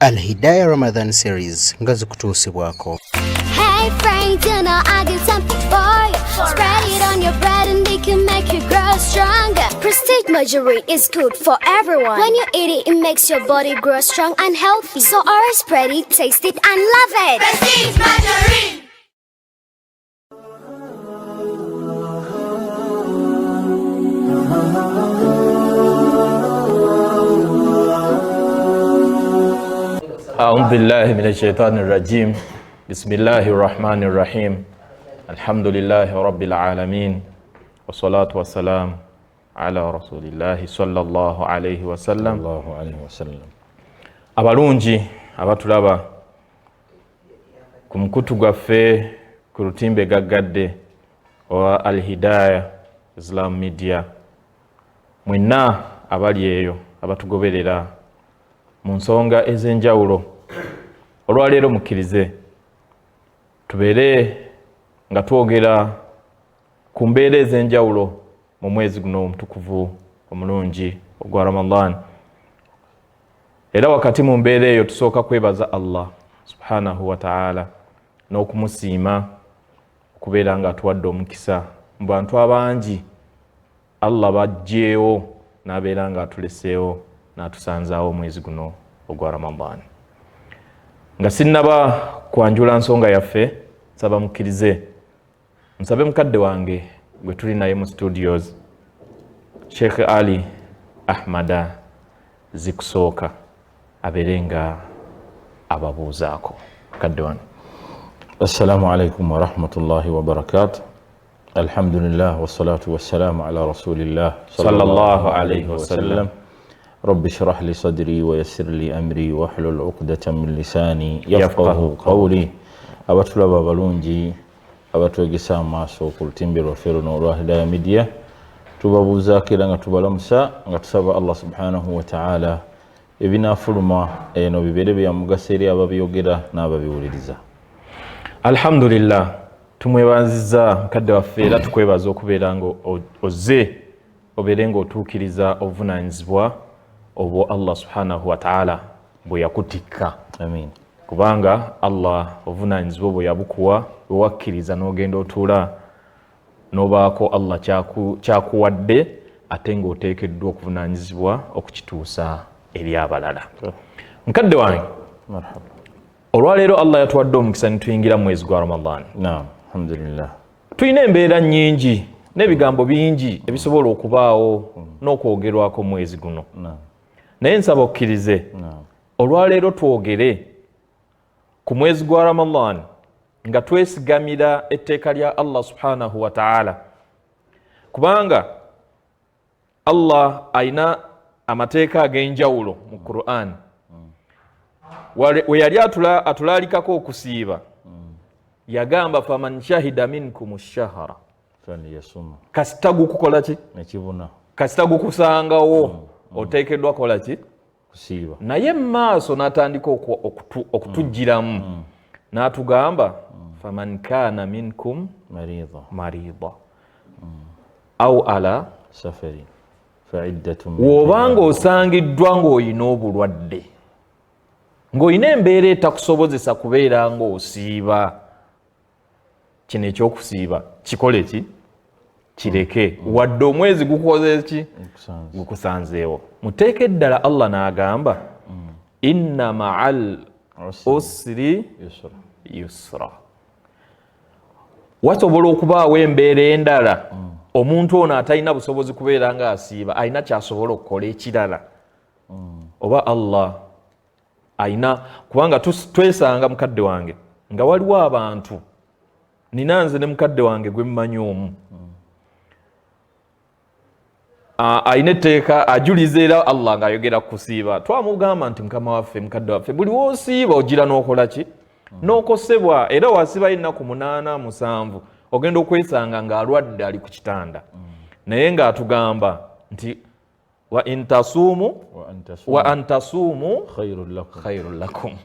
Al-Hidayah Ramadan series ngazi kutuusibwako. Hey friends, you know I got something for you. Spread it on your bread and they can make you grow stronger. Prestige margarine is good for everyone. When you eat it, it makes your body grow strong and healthy. So always spread it, taste it and love it. Prestige margarine. أعوذ بالله من الشيطان الرجيم بسم الله الرحمن الرحيم الحمد لله رب العالمين والصلاة والسلام على رسول الله صلى الله عليه وسلم abalungi abatulaba ku mukutu gwaffe ku lutimbe gaggadde owa Al-Hidayah Islam Media mwenna abali eyo abatugoberera mu nsonga ez'enjawulo olwaleero mukkirize tubeere nga twogera ku mbeera ez'enjawulo mu mwezi guno omutukuvu omulungi ogwa Ramadan. Era wakati mu mbeera eyo tusooka kwebaza Allah subhanahu wa ta'ala n'okumusiima okubeera nga atuwadde omukisa mu bantu abangi Allah bajjeewo n'abeera nga atuleseewo n'atusanzaawo omwezi guno ogwa Ramadan. Nga sinnaba kwanjula nsonga yaffe nsaba mukkirize nsabe mukadde wange gwe tuli naye mu studios Sheikh Ali Ahmada zikusooka abeere nga ababuuzaako. Mukadde wange. Assalamu alaikum wa rahmatullahi wa barakatuh. Alhamdulillah wassalatu wassalamu ala rasulillah sallallahu alayhi wa sallam. رب اشرح لي صدري ويسر لي أمري واحلل عقدة من لساني يفقه قولي. abatulaba abalungi abatwegesa amaaso ku lutimbe lwaffe luno olwa Hidayah Media tubabuuzaako era nga tubalamusa nga tusaba Allah subhanahu wa ta'ala ebinaafuluma eno bibeere bya mugaso eri ababyogera n'ababiwuliriza. Alhamdulillah tumwebaziza mukadde waffe era tukwebaza okubeera nga ozze obeere nga otuukiriza obuvunaanyizibwa obwo Allah subhanahu wa ta'ala bwe yakutikka. Amin. Kubanga Allah obuvunaanyizibwa bwe yabukuwa bwe wakkiriza n'ogenda otuula n'obaako Allah kyakuwadde ate ng'oteekeddwa okuvunaanyizibwa okukituusa eri abalala. Mukadde wange, marhaba. Olwaleero Allah yatuwadde omukisa ne tuyingira mu mwezi gwa Ramadan. Naam, alhamdulillah. Tulina embeera nnyingi n'ebigambo bingi ebisobola okubaawo n'okwogerwako mu mwezi guno. Naam. Naye nsaba okkirize olwaleero twogere ku mwezi gwa Ramadan nga twesigamira etteeka lya Allah subhanahu wa ta'ala, kubanga Allah ayina amateeka ag'enjawulo mu Qur'an. We yali atulaalikako okusiiba yagamba faman shahida minkum ash-shahra falyasum. Kasita gukukola ki? Nekibuna. Kasita gukusangawo oteekeddwa kola ki? Kusiiba. Naye maaso n'atandika okutujjiramu n'atugamba faman kana minkum marida au ala safari fa'iddatun. Wobanga osangiddwa ng'olina obulwadde, ng'olina embeera etakusobozesa kubeera ng'osiiba, kino ekyokusiiba kikole ki? Kireke. Wadde omwezi gukoze ki? Gukusanzeewo. Muteeke ddala Allah n'agamba inna ma'al usri yusra. Wasobola okubaawo embeera endala omuntu ono atalina busobozi kubeera nga asiiba, alina kyasobola okukola ekirala oba Allah ayina, kubanga twesanga mukadde wange nga waliwo abantu, nina nze ne mukadde wange gwe mmanyi omu ayina etteeka ajuliza era Allah ng'ayogera ku kusiiba. Twamugamba nti mukama waffe, mukadde waffe, buli w'osiiba ogira n'okola ki? N'okosebwa. Era wasiibayo ennaku 8 7 ogenda okwesanga ng'alwadde ali ku kitanda. Naye ng'atugamba nti wa antasuumu khairul lakum.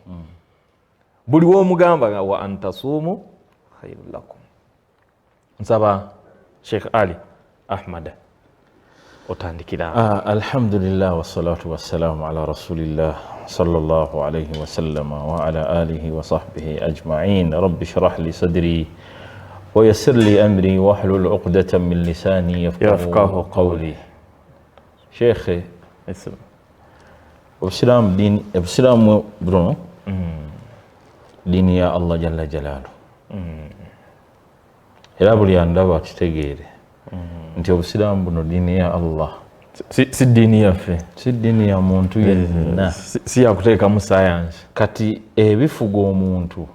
Buli w'omugamba nga wa antasuumu khairul lakum. Nsaba Sheikh Ali Ahmad otandikira. Alhamdulillah wassalatu wassalamu ala rasulillah sallallahu alayhi wa sallam wa ala alihi wa sahbihi ajma'in. Rabbi shrah li sadri wa yassir li amri wahlul 'uqdatan min lisani yafqahu qawli. Sheikh, Uislamu Bruno, dini ya Allah jalla jalalu. Era buli andaba kitegeere nti Obusilaamu buno dini ya Allah, si dini yaffe, si dini ya muntu yenna, si yakuteekamu sayansi. Kati ebifuga omuntu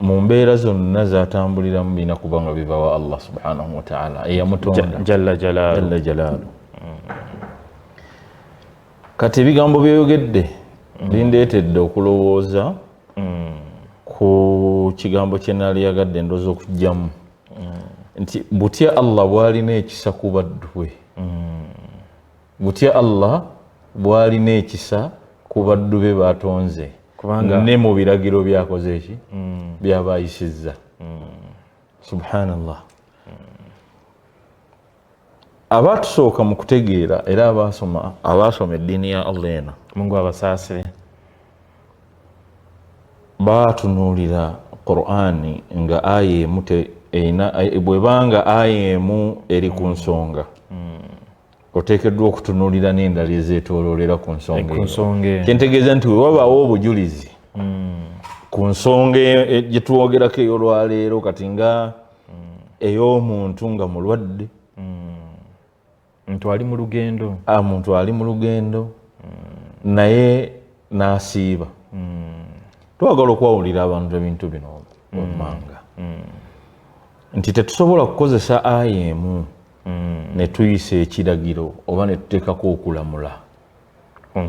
mu mbeera zonna zatambuliramu birina kuba nga bibawa Allah subhanahu wa ta'ala eyamutonda jalla jalaalu. Kati ebigambo byeyogedde bindeetedde okulowooza ku kigambo kye naali yagadde ndowooza okugyamu nti butya Allah bw'alina ekisa ku baddu be, butya Allah bw'alina ekisa ku baddu be batonze ne mu biragiro byakoze eki byabayisizza. Subhanallah. Abatusooka mu kutegeera era abaasoma eddiini ya Allah ena, Mungu abasaasire, baatunuulira Qur'ani nga aya emu bwebanga aya emu eri ku nsonga, oteekeddwa okutunuulira n'endala ezeetooloolera ku nsonga. Kyentegeeza nti wewabaawo obujulizi ku nsonga gye twogerako ey'olwaleero, kati nga ey'omuntu nga mulwadde, muntu ali mu lugendo, muntu ali mu lugendo naye n'asiiba. Twagala okwawulira abantu ebintu bino wammanga nti tetusobola kukozesa aya emu ne tuyisa ekiragiro oba ne tuteekako okulamula ku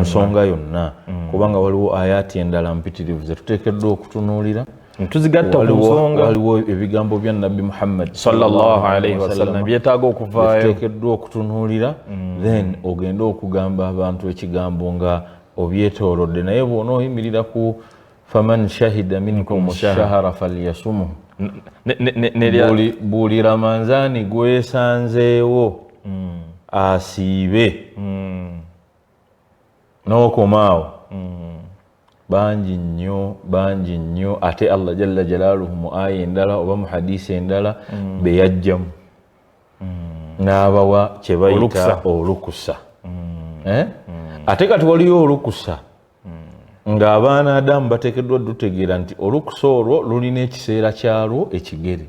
nsonga yonna, kubanga waliwo ayaati endala mpitirivu ze tuteekeddwa okutunuulira. Tuzigatta ku nsonga, waliwo ebigambo bya Nabbi Muhammad sallallahu alayhi wa sallam byetaaga okuvaayo, tuteekeddwa okutunuulira, then ogenda okugamba abantu ekigambo nga obyetoolodde. Naye bw'ona oyimirira ku faman shahida minkum ash-shahra falyasumhu, buli ramanzaani gwesanzeewo asiibe, n'okomaawo. Bangi nnyo ate Allah jalla jalaaluhu mu aya endala oba mu hadisi endala be yajjamu n'abawa kye bayita olukusa. Ate kati waliyo olukusa ng'abaana Adamu bateekeddwa dutegeera nti olukusa olwo lulina ekiseera kyalwo ekigere,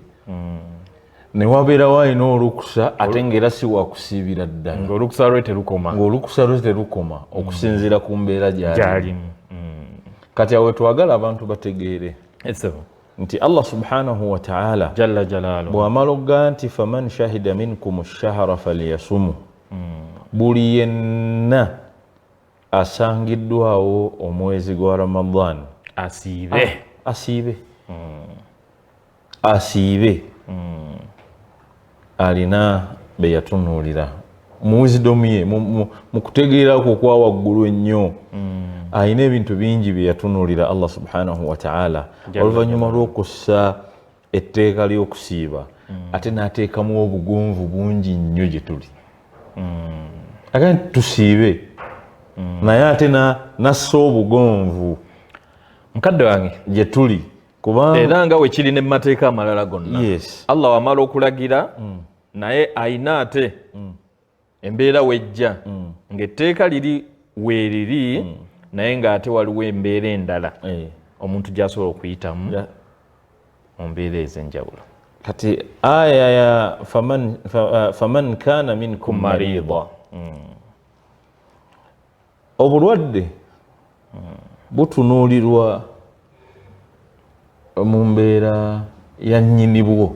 ne wabeerawo alina olukusa ate ng'era si wakusiibira ddala, ng'olukusa lwe terukoma okusinziira ku mbeera gy'alimu. Kati awe twagala abantu bategeere nti Allah subhanahu wa ta'ala jalla jalaaluhu bw'amala ogga nti faman shahida minkum ash-shahra falyasumhu, buli yenna asangiddwawo omwezi gwa Ramadan asiibe. Alina be yatunuulira mu wisdom ye, mu kutegeera kwo kwa waggulu ennyo, alina ebintu bingi bye yatunuulira Allah subhanahu wa ta'ala. Oluvannyuma lw'okussa etteeka ly'okusiiba, ate n'ateekamu obugonvu bungi nnyo gye tuli. Aga nti tusiibe, naye ate nassa obugonvu mukadde wange gye tuli, era nga we kiri ne mu mateeka amalala gonna. Allah wamala okulagira, naye ayina ate embeera wejja ng'etteeka liri weeriri, naye ng'ate waliwo embeera endala omuntu gy'asobola okuyitamu mu mbeera ez'enjawulo. Kati aya ya faman kana minkum marida, obulwadde butunuulirwa mu mbeera ya nnyini bwo.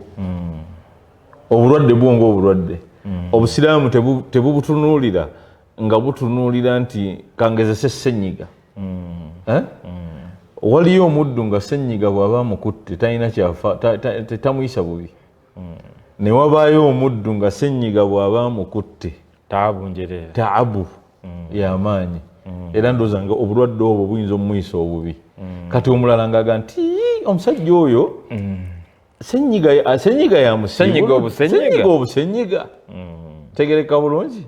Obulwadde bwo ng'obulwadde, Obusiraamu tebubutunuulira nga butunuulira nti kangezese ssenyiga. Waliyo omuddu nga ssenyiga bw'aba mukutte talina kyafa, tamuyisa bubi. Ne wabaayo omuddu nga ssenyiga bw'aba mukutte taabu y'amaanyi, era ndowooza nga obulwadde obwo buyinza omuyisa obubi. Kati omulala ng'aga nti omusajja oyo senyiga ya musiibo, senyiga obusenyiga. tegereka bulungi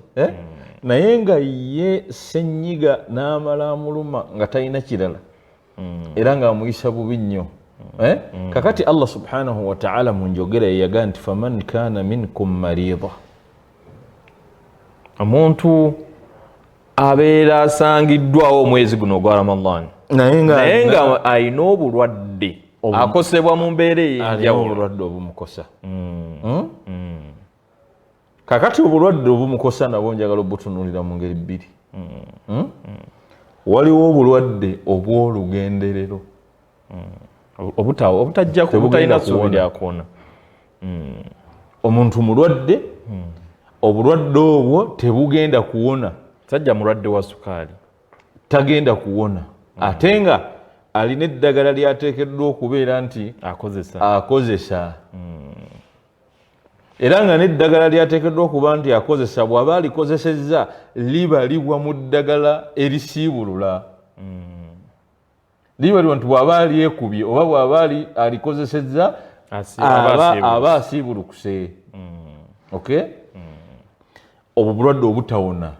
naye nga ye senyiga n'amala amuluma nga talina kirala era ng'amuyisa bubi nnyo kakati Allah subhanahu wa ta'ala mu njogera yeyaga nti faman kana minkum marida omuntu abeera asangiddwawo omwezi guno ogwa Ramadan naye nga alina obulwadde akosebwa mu mbeera ey'enjawulo obulwadde obumukosa kakati obulwadde obumukosa nabwo njagala obutunuulira mu ngeri bbiri waliwo obulwadde obw'olugenderero obutajja butalina ssuubi lyakuwona omuntu mulwadde obulwadde obwo tebugenda kuwona sajja mulwadde wa sukaali tagenda kuwona ate nga alina eddagala lyateekeddwa okubeera nti akozesa era nga n'eddagala lyateekeddwa okuba nti akozesa bw'aba alikozesezza libalibwa mu ddagala erisiibulula libalibwa nti bw'aba alyekubye oba bw'aba alikozesezza aba asiibulukuse okay obwo bulwadde obutawona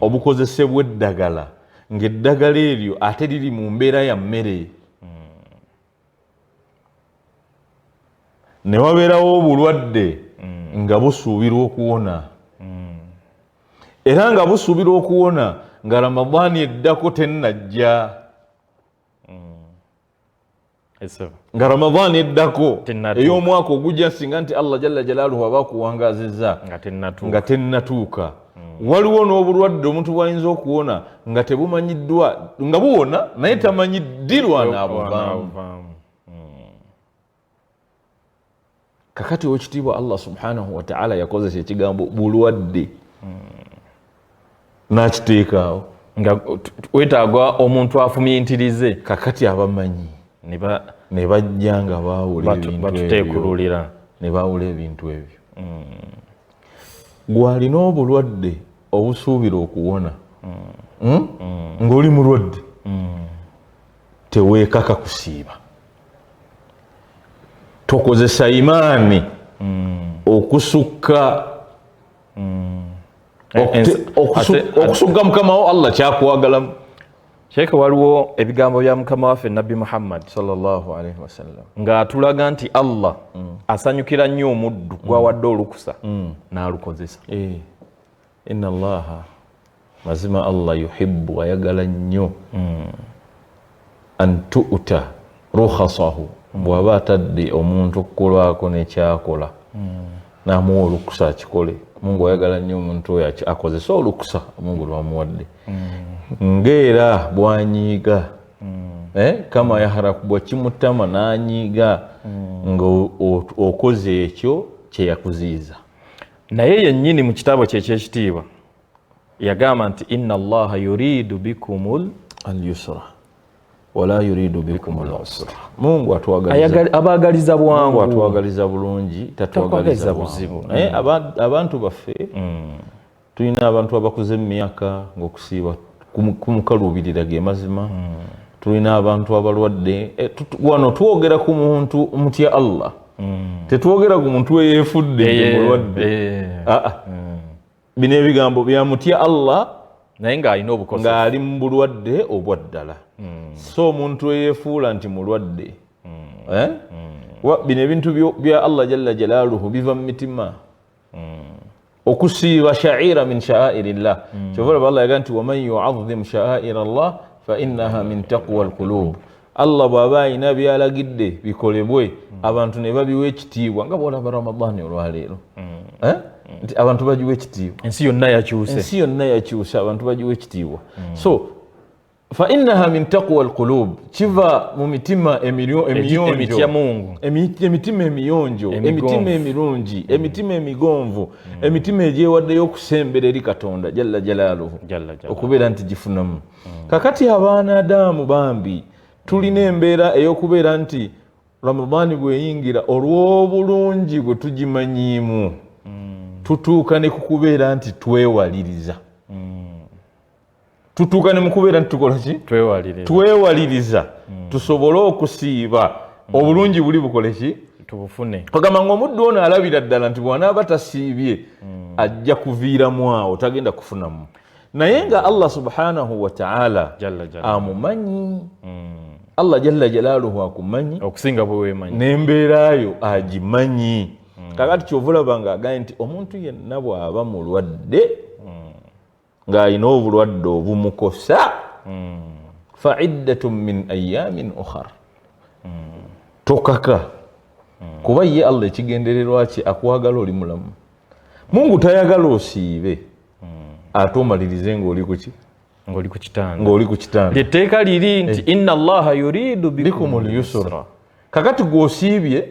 obukozesebwa eddagala ng'eddagala eryo ate liri mu mbeera ya mmere ne wabeerawo obulwadde nga busuubirwa okuwona era nga busuubirwa okuwona nga Ramadaani eddako tennajja nga Ramadaani eddako ey'omwaka ogujja singa nti Allah jalla jalaaluhu aba akuwangazizza nga tennatuuka waliwo n'obulwadde omuntu bw'ayinza okuwona nga tebumanyiddwa nga buwona naye tamanyi ddirwa n'abuvaamu kakati w'ekitiibwa Allah subhanahu wa ta'ala yakozesa ekigambo bulwadde n'akiteekaawo nga wetaaga omuntu afumyintirize kakati abamanyi ne bajja nga batuteekululira ne baawula ebintu ebyo gw'alina obulwadde obusuubira okuwona ng'oli mulwadde teweekaka kusiiba tokozesa imaani okusukka okusukka mukamawo Allah kyakwagalamu Sheikh waliwo ebigambo bya mukama waffe Nabbi Muhammad sallallahu alaihi wasallam ng'atulaga nti Allah asanyukira nnyo omuddu gwawadde olukusa n'alukozesa inna Allaha mazima Allah yuhibbu ayagala nnyo an tu'ta rukhasahu bw'aba atadde omuntu okukolwako n'ekyakola n'amuwa olukusa akikole Mungu ayagala nnyo omuntu oyo akozesa olukusa Mungu lwamuwadde ng'era bwanyiiga kama yaharakubwa kimutama n'anyiiga nga okoze ekyo kye yakuziiza naye yennyini mu kitabo kye eky'ekitiibwa yagamba nti inna Allaha yuridu bikumul al-yusra wala yuridu bikumul usra Mungu abagaliza bwangu atwagaliza bulungi tatwagaliza buzibu naye abantu baffe tulina abantu abakuze mu myaka ng'okusiiba kumukaluubirira ge mazima tulina abantu abalwadde wano twogera ku muntu mutya Allah tetwogera ku muntu eyeefudde mulwadde bino ebigambo bya mutya Allah naye ng'alina obukozi ng'ali mu bulwadde obwa ddala so omuntu eyeefuula nti mulwadde bino ebintu bya Allah jalla jalaaluhu biva mu mitima okusiiba sha'ira min sha'airillah kyova laba Allah yaga nti waman yu'azzim sha'aira Allah fa innaha min taqwa alqulub Allah bw'aba alina byalagidde bikolebwe abantu ne babiwa ekitiibwa nga bw'olaba Ramadaani olwaleero nti abantu bagiwa ekitiibwa ensi yonna yakyuse abantu bagiwa ekitiibwa so fa innaha min taqwa alqulub kiva mu mitima emiyonjo emitima emiyonjo emitima emirungi emitima emigonvu emitima egyewaddeyo okusembera eri Katonda jalla jalaaluhu okubeera nti gifunamu kakati abaanadamu bambi tulina embeera ey'okubeera nti Ramadaani bweyingira olw'obulungi bwe tugimanyiimu tutuuka ne kukubeera nti twewaliriza tutuuka ne mukubeera nti tukola ki twewaliriza tusobole okusiiba obulungi buli bukole ki tubufune kagamba ng'omuddu ono alabira ddala nti bw'anaaba tasiibye ajja kuviiramu awo tagenda kufunamu naye nga Allah subhanahu wa ta'ala amumanyi Allah jalla jalaaluhu akumanyi okusinga bwe weemanyi n'embeerayo agimanyi kakati kyovulaba ng'agambye nti omuntu yenna bw'aba mulwadde ng'alina obulwadde obumukosa fa iddatun min ayaamin ukhar tokaka kuba ye Allah ekigendererwa kye akwagala oli mulamu Mungu tayagala osiibe ate omalirize ng'oli ku kitanda lyetteeka liri nti inna Allaha yuridu bikumul yusra kakati gw'osiibye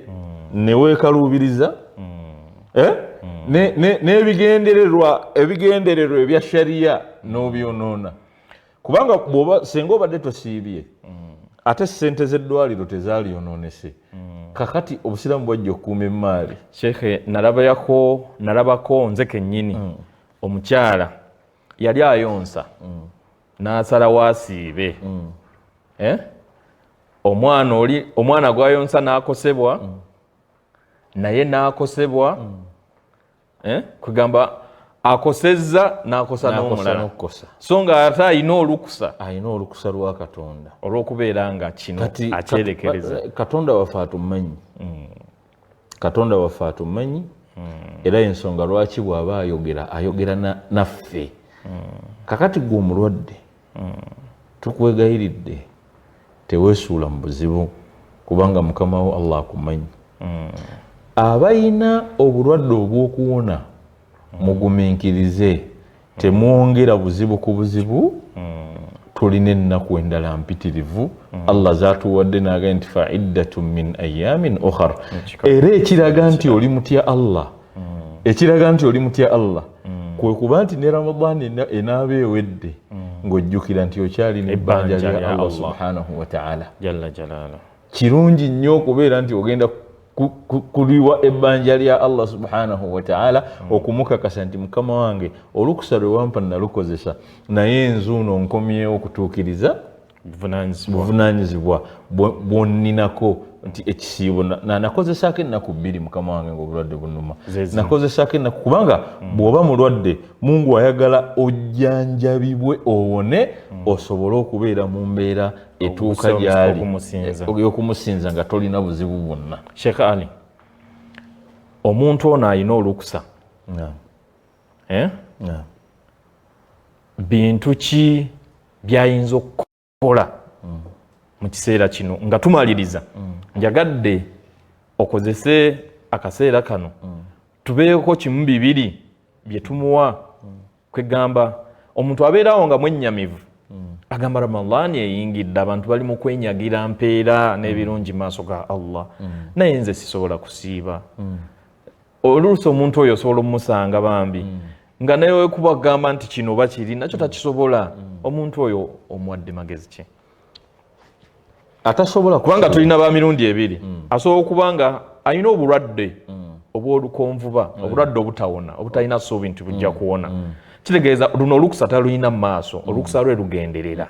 ne weekaluubiriza n'ebigendererwa ebya shariya n'obyonoona kubanga senga obadde tosiibye ate sente z'eddwaliro tezaalyonoonese kakati obusiraamu bwajja okukuuma emmaali Sheikhe nalabako nze kennyini omukyala yali ayonsa n'asalawo asiibe omwana gwayonsa n'akosebwa naye n'akosebwa kugamba akosezza n'akosa n'omulala so nga ate alina olukusa lwa Katonda olw'okubeera nga kino akyerekereza Katonda waffe atumanyi era ensonga lwaki bw'aba ayogera naffe kakati gwe omulwadde tukwegayiridde teweesuula mu buzibu kubanga mukama wo Allah akumanyi abayina obulwadde obw'okuwona mugumiikirize temwongera buzibu ku buzibu tulina ennaku endala mpitirivu Allah zaatuwadde n'agamba nti fa iddatun min ayaamin ukhar era ekiraga nti oli mutya Allah kwe kuba nti ne Ramadaan enaaba ewedde ng'ojjukira nti okyalina ebbanja lya Allah subhanahu wa ta'ala jalla jalala kirungi nnyo okubeera nti ogenda kuliwa ebbanja lya Allah subhanahu wa ta'ala okumukakasa nti mukama wange olukusa lwe wampa nalukozesa naye nzuuno nkomyewo okutuukiriza buvunaanyizibwa bwonninako nti ekisiibo nakozesako ennaku 2 mukama wange ng'obulwadde bunuma nakozesako ennaku kubanga bw'oba mulwadde Mungu ayagala ojjanjabibwe owone osobole okubeera mu mbeera etuuka gyali okumusinza nga tolina buzibu bwonna. Sheikh Ali, omuntu ono alina olukusa bintu ki byayinza okukola mu kiseera kino nga tumaliriza njagadde okozese akaseera kano tubeeko 1-2 bye tumuwa kwegamba omuntu abeerawo nga mwennyamivu agamba Ramadaan eyingidde abantu bali mu kwenyagira mpeera n'ebirungi maaso ga Allah naye nze sisobola kusiiba oluusi omuntu oyo osobola omusanga bambi nga naye kubagamba nti kino oba kiri nakyo takisobola omuntu oyo omuwadde magezi ki atasobola kubanga tulina ba mirundi 2 asobola okubanga alina obulwadde obw'olukonvuba obulwadde obutawona obutalina ssuubi nti bujja kuwona kitegeeza luno olukusa talulina mu maaso olukusa lwe lugenderera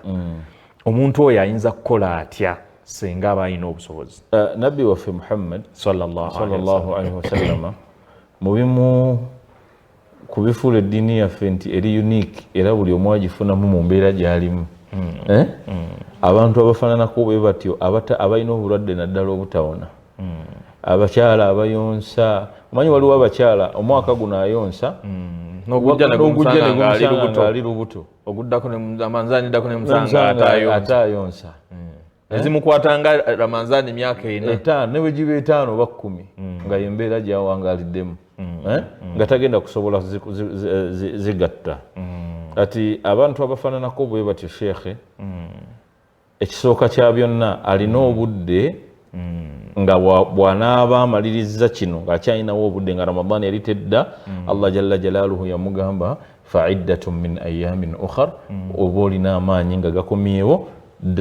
omuntu oyo ayinza kukola atya senga aba alina obusobozi. Nabbi waffe Muhammad sallallahu alaihi wasallama mu bimu ku bifuula eddiini yaffe nti eri unique era buli omu agifunamu mu mbeera gy'alimu abantu abafaananako bwe batyo abalina obulwadde naddala obutawona abakyala abayonsa omanyi waliwo abakyala omwaka guno ayonsa n'ogujja ne gumusanga ali lubuto oguddako Ramadaan eddako ne musanga ate ayonsa ezimukwatanga Ramadaan emyaka 4 ne bwe giba 5 oba 10 nga yembeera gyawangaliddemu nga tagenda kusobola zigatta ati abantu abafaananako bwe batyo sheekhe ekisooka kya byonna alina obudde nga bw'anaaba amaliriza kino ng'akyalinawo obudde nga Ramadaan yali tedda Allah jalla jalaaluhu yamugamba fa iddatun min ayaamin ukhar oba olina amaanyi nga gakomyewo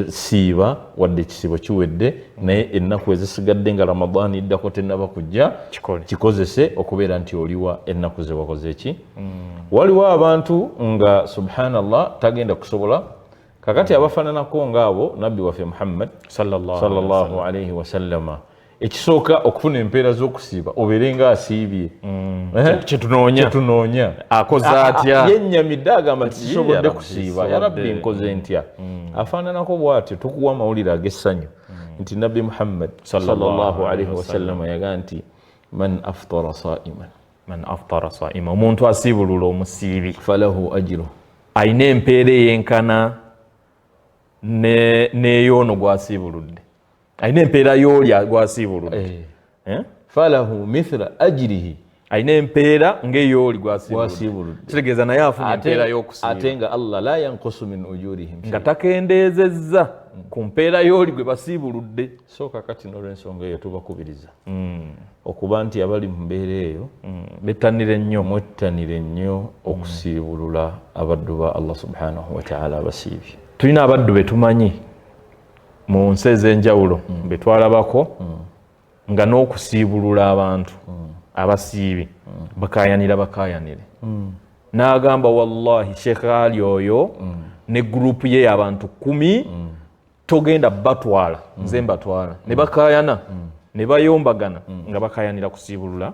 siiba wadde ekisibo kiwedde naye ennaku ezisigadde nga Ramadaan iddako tennaba kujja kikozese okubeera nti oliwa ennaku ze wakoze eki. Waliwo abantu nga subhanallah tagenda kusobola kakati abafaananako ng'abo nabbi waffe Muhammad sallallahu alaihi wasallama ekisooka okufuna empeera z'okusiiba obeere nga asiibye kyetunoonya akoze atya yennyamidde agamba tisobodde kusiiba ya rabbi nkoze ntya afaananako bw'atyo tukuwa amawulire ag'essanyu nti nabbi muhammad sallallahu alaihi wasallam yagaa nti man aftara sa'iman omuntu asiibulula omusiibi falahu ajru ayina empeera eyenkana n'eyoono gwasiibuludde ayina empeera y'oli gwasiibuludde falahu mithla ajrihi ayina empeera ng'ey'oli gwasiibuludde kitegeeza naye afuna empeera y'okusiiba ate nga allah la yankusu min ujurihim nga takendeezezza ku mpeera y'oli gwe basiibuludde so kakati n'olw'ensonga eyo tubakubiriza okuba nti abali mu mbeera eyo mwettanire nnyo okusiibulula abaddu ba allah subhanahu wataala abasiibye tulina abaddu be tumanyi mu nsi ez'enjawulo be twalabako nga n'okusiibulula abantu abasiibi bakayanire n'agamba wallahi sheekh ali oyo ne gurupu ye abantu 10 togenda batwala nze mbatwala ne bakayana ne bayombagana nga bakayanira kusiibulula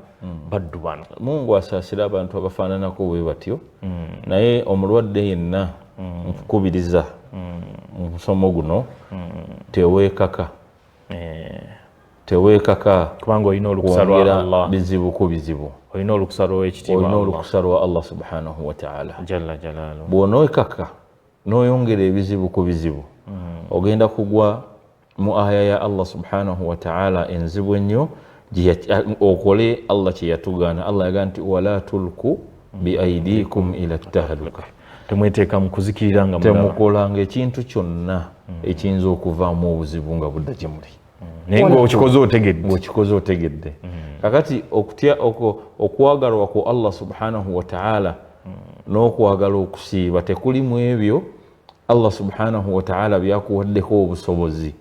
baddu bano. Mungu asaasira abantu abafaananako bwe batyo naye omulwadde yenna nkukubiriza mu musomo guno teweekaka kubanga olina olukusa lwa Allah bizibu ku bizibu olina olukusa lwa Allah subhanahu wa ta'ala jalla jalaaluhu. bw'onookaka n'oyongera ebizibu ku bizibu ogenda kugwa mu aya ya Allah subhanahu wa ta'ala enzibu ennyo okole Allah kye yatugaana. Allah yagaa nti wala tulku bi aidikum ila tahluka, temweteeka mu kuzikirira nga temukolanga ekintu kyonna ekiyinza okuvaamu obuzibu nga budda gye muli naye ng'okikoze otegedde. kakati okwagalwa ku Allah subhanahu wa ta'ala n'okwagala okusiiba tekuli mu ebyo Allah subhanahu wa ta'ala byakuwaddeko obusobozi.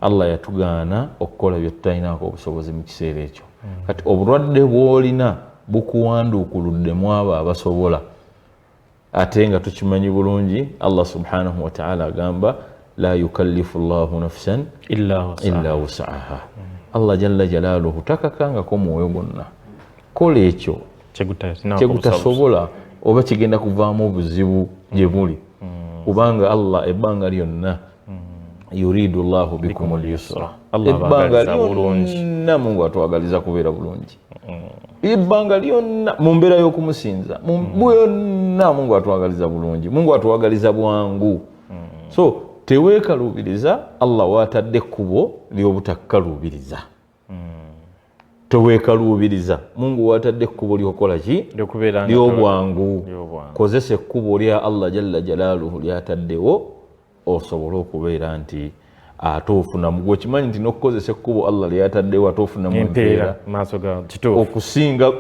Allah yatugaana okukola byotutalinako obusobozi mu kiseera ekyo. kati obulwadde bw'olina bukuwanduukuluddemu abo abasobola, ate nga tukimanyi bulungi Allah subhanahu wa ta'ala agamba la yukallifu Allahu nafsan illa wus'aha. Allah jalla jalaaluhu takakangako mwoyo gwonna, kola ekyo kyegutasobola oba kigenda kuvaamu obuzibu gye muli, kubanga Allah ebbanga lyonna yuridu Allahu bikum al-yusra. Ebbanga lyonna Mungu atwagaliza kubeera bulungi. Ebbanga lyonna mu mbeera y'okumusinza byonna Mungu atwagaliza bulungi, Mungu atwagaliza bwangu. So teweekaluubiriza Allah waatadde ekkubo ly'obutakkaluubiriza. Teweekaluubiriza Mungu waatadde ekkubo ly'okola ki ly'obwangu. Kozesa ekkubo lya Allah jalla jalaaluhu lyataddewo osobole okubeera nti atofunamu. Gwe kimanyi nti n'okukozesa ekkubo Allah lyataddewo atofunamu empeera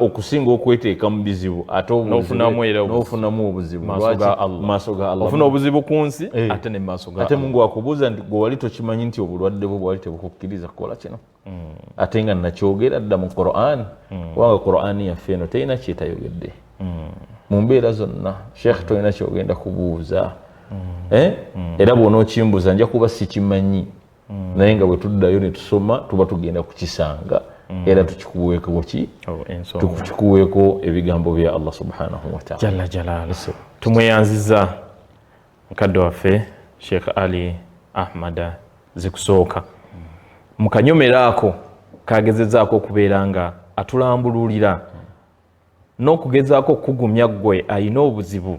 okusinga okweteeka mu bizibu ate n'ofunamu obuzibu maaso ga Allah. Ofuna obuzibu ku nsi ate ne maaso ga Allah. Ate Mungu akubuuza nti gwe wali tokimanyi nti obulwadde bwo bwali tebukukkiriza kukola kino? Ate nga nakyogera dda mu Qur'an, kubanga Qur'an yaffe eno terina kyetayogedde mu mbeera zonna. Sheikh tolina kyogenda kubuuza era bw'onookimbuuza nja kuba sikimanyi, naye nga bwe tuddayo ne tusoma tuba tugenda kukisanga era tukikuweeko ebigambo bya Allah subhanahu wa ta'ala jalla jalaaluhu. Tumweyanziza mukadde waffe Sheikh Ali Ahmad Zikusooka mu kanyomero ako kagezezaako okubeera nga atulambululira n'okugezaako okugumya ggwe ayina obuzibu,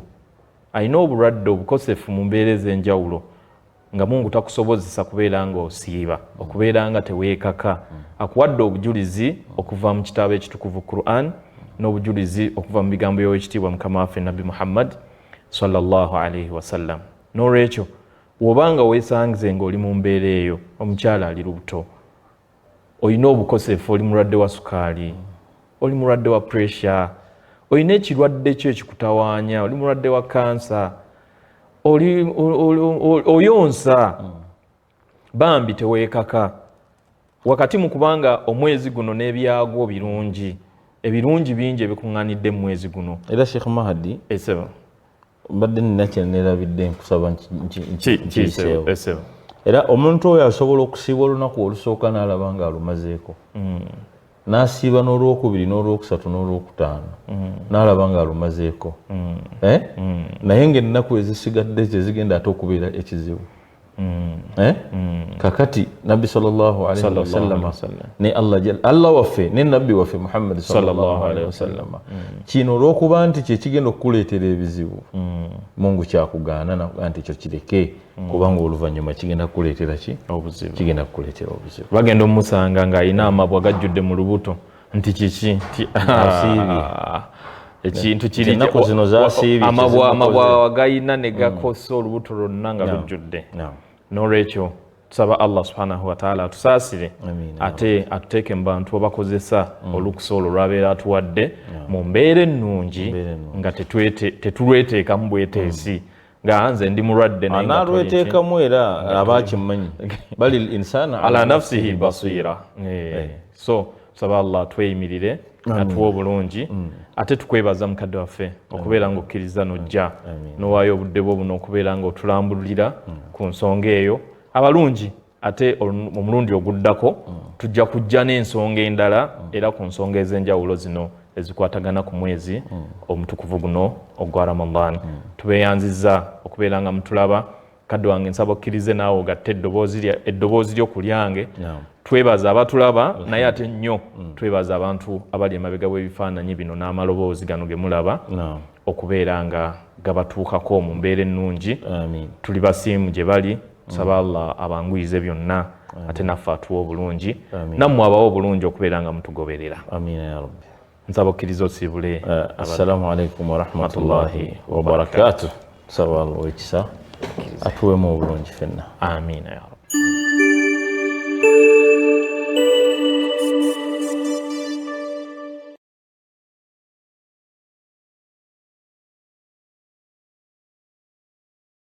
ayina obulwadde obukosefu mu mbeera ez'enjawulo, nga Mungu takusobozesa kubeera nga osiiba, okubeera nga teweekaka. Akuwadde obujulizi okuva mu kitabo ekitukuvu Qur'an n'obujulizi okuva mu bigambo by'owekitiibwa Mukama waffe Nabbi Muhammad sallallahu alaihi wasallam. N'olwekyo bw'obanga weesangize ng'oli mu mbeera eyo, omukyala ali lubuto, olina obukosefu, oli mulwadde wa sukaali, oli mulwadde wa pressure, olina ekirwadde kyo ekikutawaanya, oli mulwadde wa kansa, oyonsa, bambi teweekaka. Wakati mu kubanga omwezi guno n'ebyagwo birungi, ebirungi bingi ebikuŋŋaanidde mu mwezi guno. Era Sheikh Mahdi mbadde nina kye neerabidde nkusaba nkiyiseewo. era omuntu oyo asobola okusiiba olunaku olusooka n'alaba nga alumazeeko n'asiiba n'olwokubiri n'olwokusatu n'olwokutaano n'alaba nga alumazeeko naye ng'ennaku ezisigadde zigenda ate okubeera ekizibu kakati nabbi sallallahu alaihi wasallam ne Allah waffe ne nabbi waffe Muhammad sallallahu alaihi wasallam kino olw'okuba nti kyekigenda okukuleetera ebizibu Mungu kyakugaana nti ekyo kireke kubanga oluvannyuma kigenda kukuleetera obuzibu kigenda kukuleetera obuzibu bagenda omusanga ng'alina amabwa gajjudde mu lubuto nti kiki asiibi ekintu kiri ennaku zino zaasiibye amabwa gayina ne gakosa olubuto lwonna nga lujjudde n'olwekyo tusaba Allah subhanahu wa ta'ala atusaasire ate atuteeke mu bantu abakozesa olukusa olwo lwabeera atuwadde mu mbeera ennungi nga tetulweteekamu bweteesi nga nze ndi mulwadde analweteekamu era aba akimanyi bali insana ala nafsihi basira so tusaba Allah atweyimirire atuwa obulungi ate tukwebaza mukadde waffe okubeera ng'okkiriza n'ojja n'owaayo obudde bwo buno okubeera ng'otulambulira ku nsonga eyo abalungi ate omulundi oguddako tujja kujja n'ensonga endala era ku nsonga ez'enjawulo zino ezikwatagana ku mwezi omutukuvu guno ogwa Ramadan tubeeyanzizza okubeera nga mutulaba kadde wange nsaba okkirize naawe ogatte eddoboozi ly'okulyange twebaza abatulaba naye ate nnyo twebaza abantu abali emabega w'ebifaananyi bino n'amaloboozi gano ge mulaba okubeera nga gabatuukako mu mbeera ennungi tuli basiimu gye bali tusaba Allah abanguyize byonna ate naffe atuwa obulungi nammwe abawa obulungi okubeera nga mutugoberera nsaba okkiriza osiibule assalamu alaikum warahmatullahi wabarakatuh tusaba Allah ekisa atuwemu obulungi fenna amiina ya